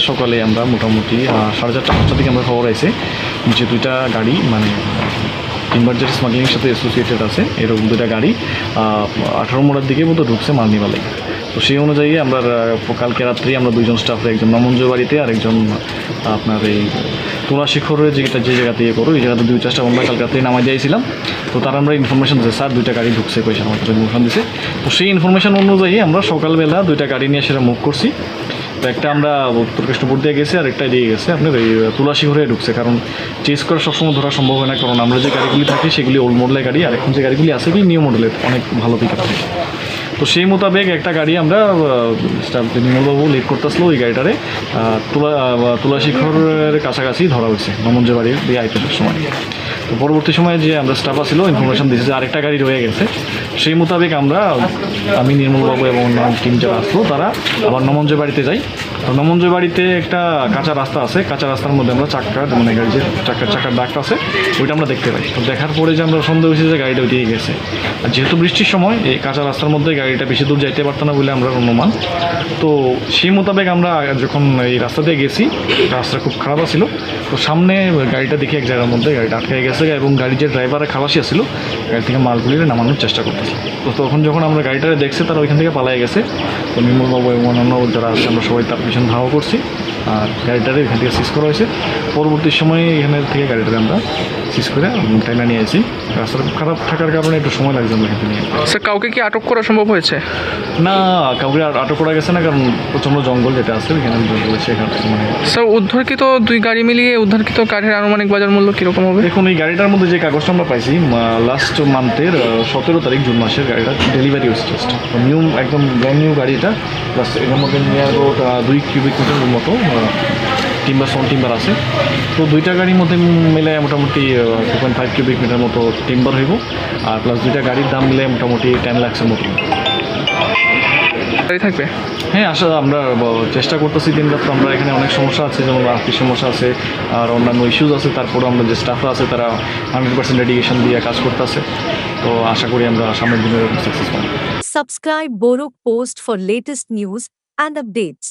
সকালে আমরা মোটামুটি 4:30-5টার দিকে আমরা খবর আইছে যে দুইটা গাড়ি মানে টিম্বার যেটা স্মাগলিংয়ের সাথে অ্যাসোসিয়েটেড আছে এরকম দুইটা গাড়ি 18 মোড়ার দিকে মতো ঢুকছে মালনিমালে। তো সেই অনুযায়ী আমরা কালকে রাত্রি আমরা দুইজন স্টাফে একজন নমঞ্জ বাড়িতে আর একজন আপনার এই তুলাশিখরের যে জায়গাতে করো এই জায়গাতে দুই চারটা আমরা কালকে রাত্রে নামাই দিয়েছিলাম। তো তার আমরা ইনফরমেশন দিয়েছে স্যার দুইটা গাড়ি ঢুকছে পয়সা আমাদের ইনফরমেশন দিয়েছে। তো সেই ইনফরমেশন অনুযায়ী আমরা সকালবেলা দুইটা গাড়ি নিয়ে সেটা মুভ করছি। তো একটা আমরা উত্তর কৃষ্ণপুর দিয়ে গেছি আর একটা দিয়ে গেছে আপনার এই তুলাশিখরে ঢুকছে, কারণ চেস করা সবসময় ধরা সম্ভব হয় না, কারণ আমরা যে গাড়িগুলি থাকি সেগুলি ওল্ড মডেলের গাড়ি আর এখন যে গাড়িগুলি আছে কি নিউ মডেলের অনেক ভালো পিক আপ থাকে। তো সেই মোতাবেক একটা গাড়ি আমরা নির্মলবাবু লিড করতেছিল ওই গাড়িটারে তুলাশিখরের কাছাকাছি ধরা হয়েছে নমঞ্জ বাড়ির দিয়ে আইটেমের সময়। তো পরবর্তী সময়ে যে আমরা স্টাফ ছিল ইনফরমেশন দিয়েছে যে আরেকটা গাড়ি রয়ে গেছে। সেই মোতাবেক আমি নির্মলবাবু এবং টিম যারা আসলো তারা আবার নমঞ্জ বাড়িতে যাই। তো নমঞ্জ বাড়িতে একটা কাঁচা রাস্তা আছে, কাঁচা রাস্তার মধ্যে আমরা মানে গাড়ি যে চাকার ডাকটা আছে ওইটা আমরা দেখতে পাই। তো দেখার পরে যে আমরা সন্দেহ হয়েছে যে গাড়িটা ওইদিকে গেছে, আর যেহেতু বৃষ্টির সময় এই কাঁচা রাস্তার মধ্যে গাড়িটা বেশি দূর যাইতে পারতো না বলে আমরা অনুমান। তো সেই মোতাবেক আমরা যখন এই রাস্তা দিয়ে গেছি রাস্তা খুব খারাপ ছিল। তো সামনে গাড়িটা দেখি এক জায়গার মধ্যে গাড়িটা আটকে গেছে এবং গাড়ির যে ড্রাইভারের খালাসি ছিল গাড়ি থেকে মালগুলি নামানোর চেষ্টা করতেছে। তো তখন যখন আমরা গাড়িটা দেখছি তারা ওইখান থেকে পালিয়ে গেছে। তো নির্মলবাবু এবং অন্যান্য যারা আছে আমরা সবাই তার পিছনে ধাওয়া করছি আর গাড়িটারে এখান থেকে সিজ করা হয়েছে। পরবর্তী সময়ে এখানে থেকে গাড়িটারে আমরা সিজ করে টাইনা নিয়ে আসি। রাস্তাটা খুব খারাপ থাকার কারণে একটু সময় লাগছে আমরা এখান নিয়ে। স্যার কাউকে কি আটক করা সম্ভব হয়েছে? না, কাউকে আটক করা গেছে না, কারণ প্রচণ্ড জঙ্গল যেটা আছে এখানে জঙ্গল সেখানে মানে। স্যার উদ্ধারকৃত দুই গাড়ি মিলিয়ে উদ্ধারকৃত কাঠের আনুমানিক বাজার মূল্য কীরকম হবে? দেখুন এই গাড়িটার মধ্যে যে কাগজটা আমরা পাইছি লাস্ট মান্থের 17 তারিখ জুন মাসের গাড়িটা ডেলিভারি হয়েছে জাস্ট নিউ একদম ব্র্যান্ড নিউ গাড়িটা। প্লাস এটার মধ্যে নিয়ে 2 কিউবিক মিটারের মতো টিম্বার আছে। তো দুইটা গাড়ির মধ্যে মিলে মোটামুটি 2.5 কিউবিক মিটার মতো টিম্বার হইব, আর প্লাস দুইটা গাড়ির দাম মিলে মোটামুটি 10 লাখের মতো থাকবে। হ্যাঁ, আসলে আমরা চেষ্টা করতেছি দিনরাত। আমরা এখানে অনেক সমস্যা আছে, যেমন আর্থিক সমস্যা আছে আর অন্যান্য ইস্যুজ আছে, তারপরেও আমরা যে স্টাফরা আছে তারা 100% ডেডিকেশন দিয়ে কাজ করতেছে। তো আশা করি আমরা সামনের দিনের সাকসেস পাবো। Subscribe Borok Post for latest news and updates.